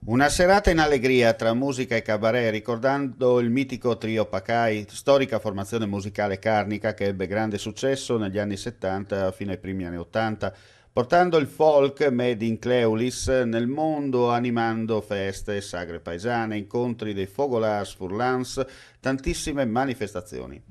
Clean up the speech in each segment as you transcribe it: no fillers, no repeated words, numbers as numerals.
Una serata in allegria tra musica e cabaret, ricordando il mitico trio Pacai, storica formazione musicale carnica che ebbe grande successo negli anni 70 fino ai primi anni 80, portando il folk made in Cleulis nel mondo, animando feste, sagre paesane, incontri dei Fogolars Furlans, tantissime manifestazioni.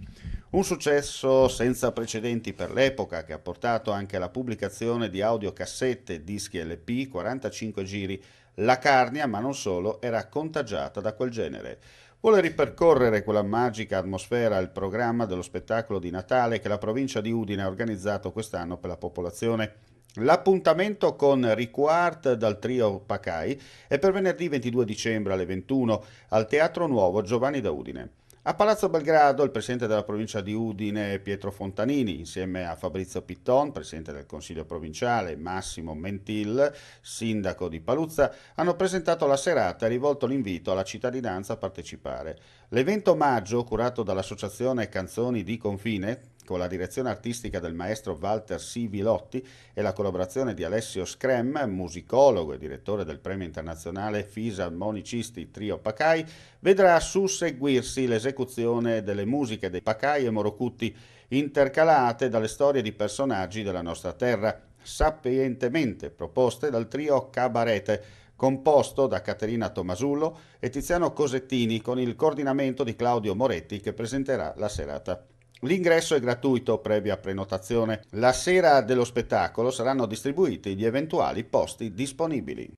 Un successo senza precedenti per l'epoca che ha portato anche alla pubblicazione di audiocassette, dischi LP, 45 giri. La Carnia, ma non solo, era contagiata da quel genere. Vuole ripercorrere quella magica atmosfera il programma dello spettacolo di Natale che la provincia di Udine ha organizzato quest'anno per la popolazione. L'appuntamento con Riquart dal trio Pacai è per venerdì 22 dicembre alle 21 al Teatro Nuovo Giovanni da Udine. A Palazzo Belgrado il presidente della provincia di Udine Pietro Fontanini, insieme a Fabrizio Pitton, presidente del Consiglio provinciale, Massimo Mentil, sindaco di Paluzza, hanno presentato la serata e rivolto l'invito alla cittadinanza a partecipare. L'evento omaggio, curato dall'associazione Canzoni di Confine, con la direzione artistica del maestro Walter C. Vilotti e la collaborazione di Alessio Screm, musicologo e direttore del premio internazionale Fisarmonicisti Trio Pacai, vedrà susseguirsi l'esecuzione delle musiche dei Pacai e Morocutti, intercalate dalle storie di personaggi della nostra terra, sapientemente proposte dal trio Cabarete, composto da Caterina Tomasullo e Tiziano Cosettini, con il coordinamento di Claudio Moretti che presenterà la serata. L'ingresso è gratuito previa prenotazione. La sera dello spettacolo saranno distribuiti gli eventuali posti disponibili.